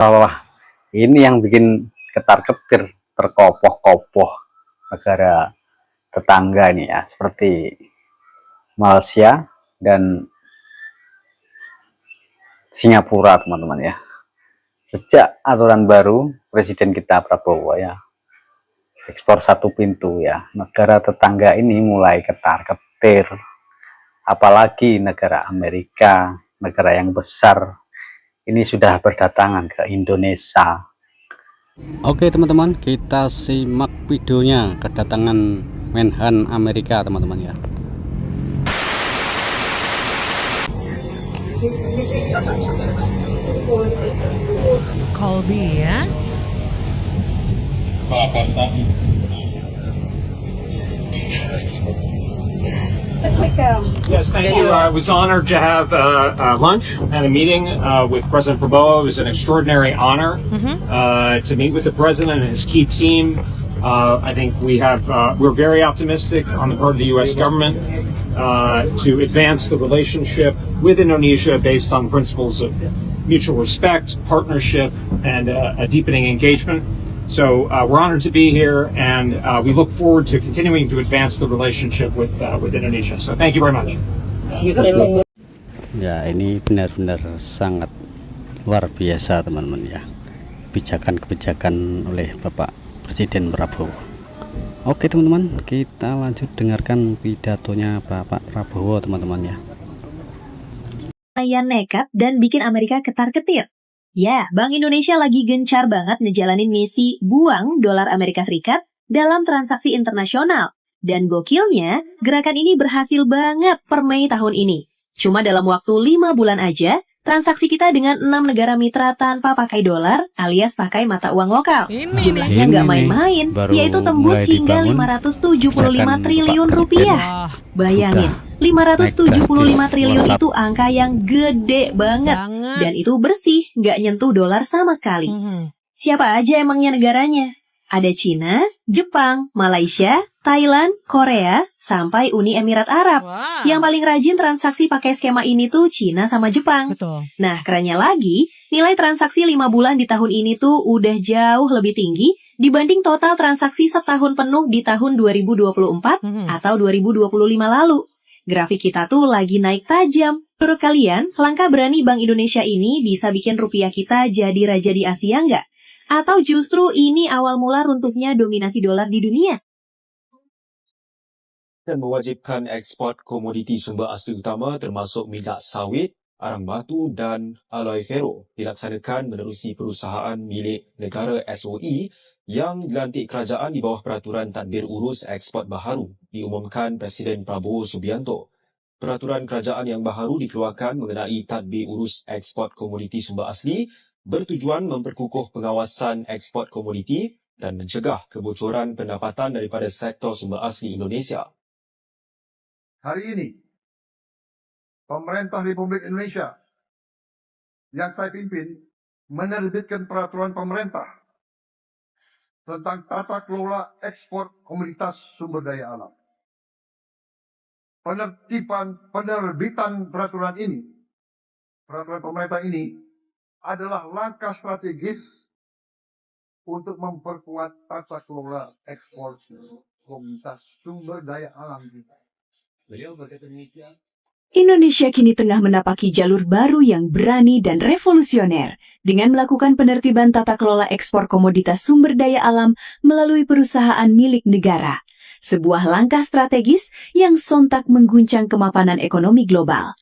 Bawah ini yang bikin ketar-ketir, terkopoh-kopoh negara tetangga ini ya, seperti Malaysia dan Singapura, teman-teman ya. Sejak aturan baru Presiden kita Prabowo ya, ekspor satu pintu ya, negara tetangga ini mulai ketar-ketir. Apalagi negara Amerika, negara yang besar, ini sudah berdatangan ke Indonesia. Oke teman-teman, kita simak videonya kedatangan Menhan Amerika teman-teman ya. Colby ya. Yes, thank you. I was honored to have lunch and a meeting with President Prabowo. It was an extraordinary honor to meet with the president and his key team. I think we're very optimistic on the part of the U.S. government to advance the relationship with Indonesia based on principles of mutual respect, partnership, and a deepening engagement. So we're honored to be here, and we look forward to continuing to advance the relationship with Indonesia. So thank you very much. Ya, ini benar-benar sangat luar biasa teman-teman ya, kebijakan-kebijakan oleh Bapak Presiden Prabowo. Oke teman-teman, kita lanjut dengarkan pidatonya Bapak Prabowo teman-teman ya. Yang nekat dan bikin Amerika ketar-ketir. Ya, Bank Indonesia lagi gencar banget ngejalanin misi buang dolar Amerika Serikat dalam transaksi internasional. Dan gokilnya, gerakan ini berhasil banget per Mei tahun ini. Cuma dalam waktu 5 bulan aja, transaksi kita dengan 6 negara mitra tanpa pakai dolar alias pakai mata uang lokal. Jumlahnya nggak main-main, yaitu tembus hingga 575 triliun rupiah. Bayangin, 575 triliun itu angka yang gede banget. Dan itu bersih, nggak nyentuh dolar sama sekali. Siapa aja emangnya negaranya? Ada Cina, Jepang, Malaysia, Thailand, Korea, sampai Uni Emirat Arab. Yang paling rajin transaksi pakai skema ini tuh Cina sama Jepang. Betul. Nah, kerennya lagi, nilai transaksi 5 bulan di tahun ini tuh udah jauh lebih tinggi dibanding total transaksi setahun penuh di tahun 2024 atau 2025 lalu. Grafik kita tuh lagi naik tajam. Menurut kalian, langkah berani Bank Indonesia ini bisa bikin rupiah kita jadi raja di Asia nggak? Atau justru ini awal mula runtuhnya dominasi dolar di dunia? Dan mewajibkan ekspor komoditi sumber asli utama termasuk minyak sawit, arang batu dan alloy ferro dilaksanakan menerusi perusahaan milik negara SOE yang dilantik kerajaan di bawah peraturan tadbir urus ekspor baharu diumumkan Presiden Prabowo Subianto. Peraturan kerajaan yang baharu dikeluarkan mengenai tadbir urus ekspor komoditi sumber asli bertujuan memperkukuh pengawasan ekspor komoditi dan mencegah kebocoran pendapatan daripada sektor sumber asli Indonesia. Hari ini, pemerintah Republik Indonesia yang saya pimpin menerbitkan peraturan pemerintah tentang tata kelola ekspor komoditas sumber daya alam. Penerbitan peraturan pemerintah ini adalah langkah strategis untuk memperkuat tata kelola ekspor komoditas sumber daya alam kita. Beliau berkata demikian. Indonesia kini tengah menapaki jalur baru yang berani dan revolusioner dengan melakukan penertiban tata kelola ekspor komoditas sumber daya alam melalui perusahaan milik negara. Sebuah langkah strategis yang sontak mengguncang kemapanan ekonomi global.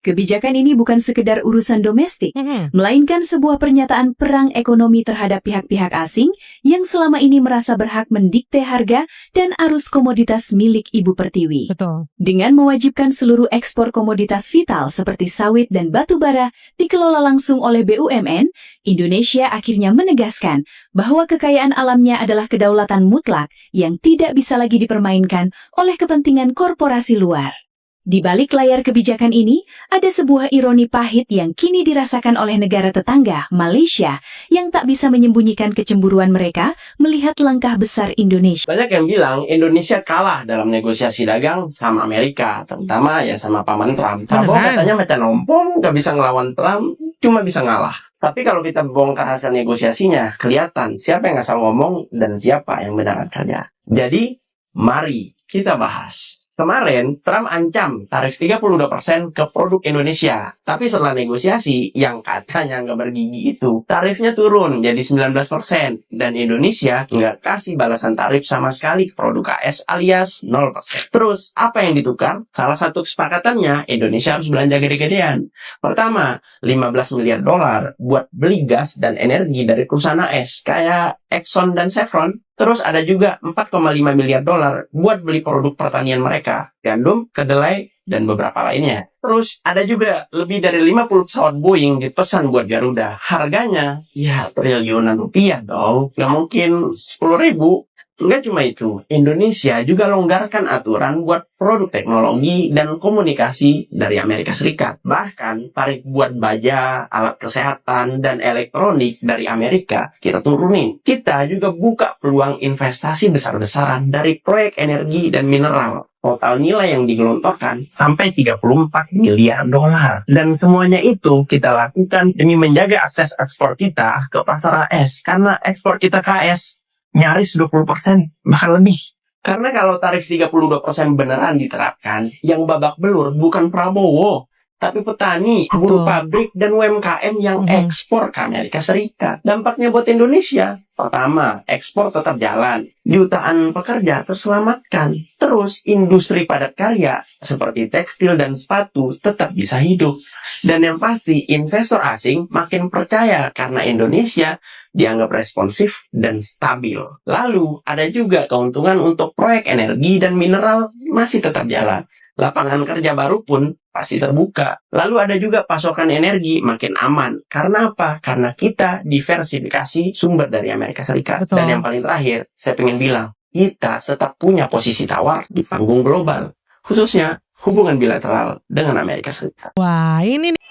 Kebijakan ini bukan sekedar urusan domestik, melainkan sebuah pernyataan perang ekonomi terhadap pihak-pihak asing yang selama ini merasa berhak mendikte harga dan arus komoditas milik Ibu Pertiwi. Betul. Dengan mewajibkan seluruh ekspor komoditas vital seperti sawit dan batu bara dikelola langsung oleh BUMN, Indonesia akhirnya menegaskan bahwa kekayaan alamnya adalah kedaulatan mutlak yang tidak bisa lagi dipermainkan oleh kepentingan korporasi luar. Di balik layar kebijakan ini, ada sebuah ironi pahit yang kini dirasakan oleh negara tetangga, Malaysia, yang tak bisa menyembunyikan kecemburuan mereka melihat langkah besar Indonesia. Banyak yang bilang Indonesia kalah dalam negosiasi dagang sama Amerika, terutama ya sama paman Trump. Prabowo katanya macan ompong, gak bisa ngelawan Trump, cuma bisa ngalah. Tapi kalau kita bongkar hasil negosiasinya, kelihatan siapa yang asal ngomong dan siapa yang benar kerja. Jadi, mari kita bahas. Kemarin, Trump ancam tarif 32% ke produk Indonesia. Tapi setelah negosiasi, yang katanya nggak bergigi itu, tarifnya turun jadi 19%. Dan Indonesia nggak kasih balasan tarif sama sekali ke produk AS alias 0%. Terus, apa yang ditukar? Salah satu kesepakatannya, Indonesia harus belanja gede-gedean. Pertama, 15 miliar dolar buat beli gas dan energi dari perusahaan AS, kayak Exxon dan Chevron. Terus ada juga 4,5 miliar dolar buat beli produk pertanian mereka, gandum, kedelai, dan beberapa lainnya. Terus ada juga lebih dari 50 pesawat Boeing dipesan buat Garuda. Harganya, ya triliunan rupiah dong. Nggak mungkin 10.000. Nggak cuma itu, Indonesia juga longgarkan aturan buat produk teknologi dan komunikasi dari Amerika Serikat. Bahkan, tarif buat baja, alat kesehatan, dan elektronik dari Amerika kita turunin. Kita juga buka peluang investasi besar-besaran dari proyek energi dan mineral. Total nilai yang digelontorkan sampai 34 miliar dolar. Dan semuanya itu kita lakukan demi menjaga akses ekspor kita ke pasar AS. Karena ekspor kita ke AS nyaris 20%, bahkan lebih. Karena kalau tarif 32% beneran diterapkan, yang babak belur bukan Prabowo, tapi petani, buruh pabrik, dan UMKM yang ekspor ke Amerika Serikat. Dampaknya buat Indonesia, pertama, ekspor tetap jalan, jutaan pekerja terselamatkan. Terus, industri padat karya seperti tekstil dan sepatu tetap bisa hidup. Dan yang pasti, investor asing makin percaya karena Indonesia dianggap responsif dan stabil. Lalu, ada juga keuntungan untuk proyek energi dan mineral masih tetap jalan. Lapangan kerja baru pun pasti terbuka. Lalu ada juga pasokan energi makin aman. Karena apa? Karena kita diversifikasi sumber dari Amerika Serikat. Betul. Dan yang paling terakhir, saya pengen bilang, kita tetap punya posisi tawar di panggung global. Khususnya hubungan bilateral dengan Amerika Serikat. Wah, ini nih.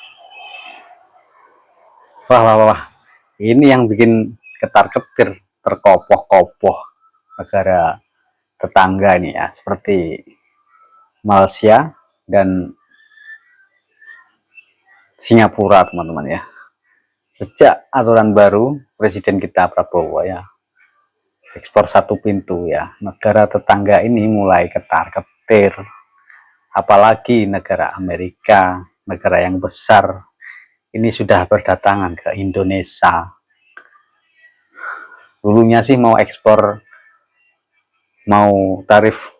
Wah. Ini yang bikin ketar-ketir, terkopoh-kopoh negara tetangga ini ya, seperti Malaysia dan Singapura, teman-teman ya. Sejak aturan baru Presiden kita Prabowo ya, ekspor satu pintu ya, negara tetangga ini mulai ketar-ketir. Apalagi negara Amerika, negara yang besar, ini sudah berdatangan ke Indonesia. Dulunya sih mau ekspor, mau tarif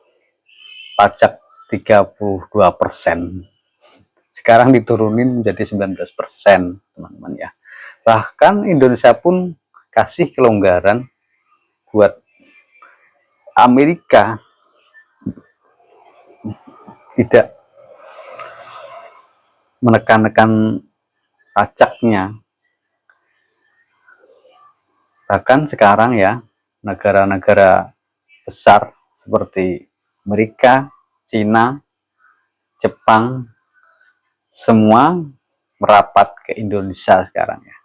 pajak 32%. Sekarang diturunin menjadi 19%, teman-teman ya. Bahkan Indonesia pun kasih kelonggaran buat Amerika tidak menekan-nekan pajaknya. Bahkan sekarang ya, negara-negara besar seperti Amerika, Cina, Jepang, semua merapat ke Indonesia sekarang ya.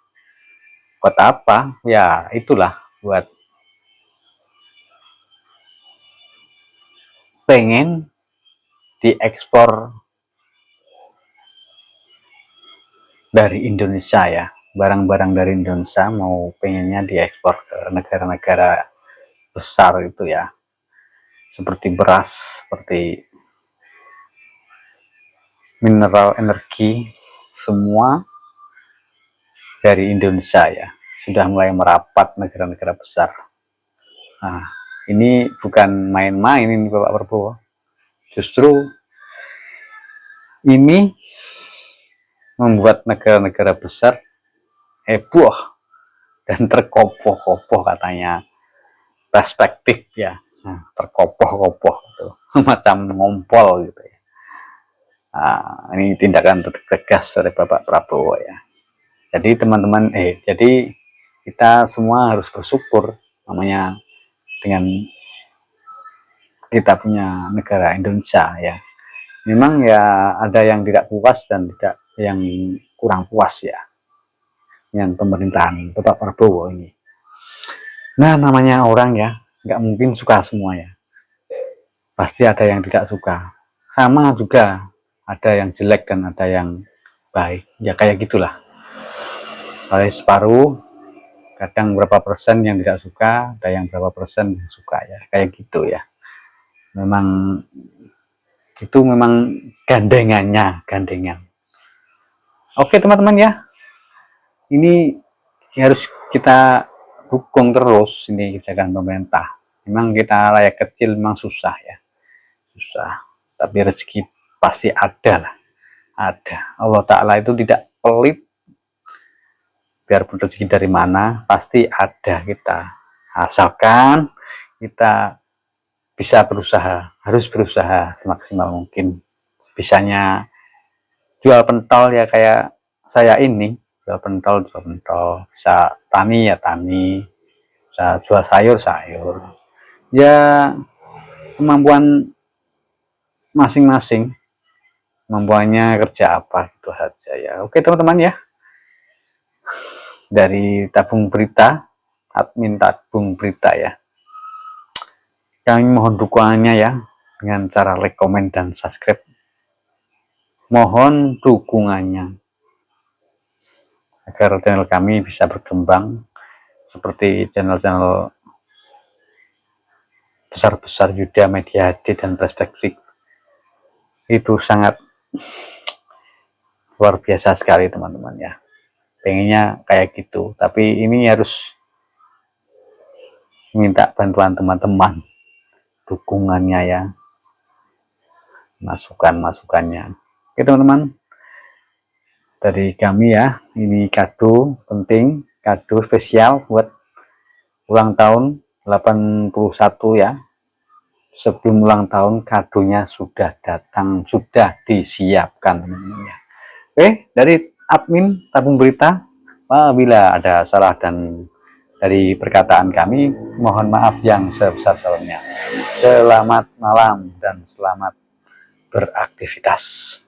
Buat apa? Ya itulah, buat pengen diekspor dari Indonesia ya, barang-barang dari Indonesia mau pengennya diekspor ke negara-negara besar itu ya, seperti beras, seperti mineral energi, semua dari Indonesia ya, sudah mulai merapat negara-negara besar. Nah, ini bukan main-main ini Bapak Prabowo, justru ini membuat negara-negara besar heboh dan terkopoh-kopoh, katanya perspektif ya, terkopoh-kopoh gitu. Macam ngompol gitu ya. Nah, ini tindakan tegas dari Bapak Prabowo ya. Jadi teman-teman, jadi kita semua harus bersyukur namanya dengan kita punya negara Indonesia ya. Memang ya ada yang tidak puas dan tidak yang kurang puas ya dengan pemerintahan Bapak Prabowo ini. Nah, namanya orang ya, nggak mungkin suka semuanya. Pasti ada yang tidak suka. Sama juga ada yang jelek dan ada yang baik. Ya kayak gitulah. Paling separuh, kadang berapa persen yang tidak suka, ada yang berapa persen yang suka ya, kayak gitu ya. Memang itu memang gandengan. Oke teman-teman ya, ini harus kita dukung terus ini kebijakan pemerintah. Memang kita rakyat kecil memang susah ya, susah. Tapi rezeki pasti ada lah, ada. Allah Ta'ala itu tidak pelit, biarpun rezeki dari mana pasti ada kita, asalkan kita bisa berusaha, harus berusaha semaksimal mungkin. Bisanya jual pentol ya kayak saya ini, jual pentol, bisa tani ya tani, bisa jual sayur ya, kemampuan masing-masing, kemampuannya kerja apa itu saja ya. Oke teman-teman ya, dari tabung berita, admin tabung berita ya, kami mohon dukungannya ya, dengan cara like, komen, dan subscribe. Mohon dukungannya agar channel kami bisa berkembang seperti channel-channel besar-besar Yuda, Media HD, dan Perspektif. Itu sangat luar biasa sekali teman-teman ya. Pengennya kayak gitu, tapi ini harus minta bantuan teman-teman, dukungannya ya, masukannya. Oke teman-teman, dari kami ya, ini kado penting, kado spesial buat ulang tahun 81 ya. Sebelum ulang tahun kadonya sudah datang, sudah disiapkan teman-teman ya. Oke, dari admin tabung berita, apabila ada salah dan dari perkataan kami, mohon maaf yang sebesar-besarnya. Selamat malam dan selamat beraktivitas.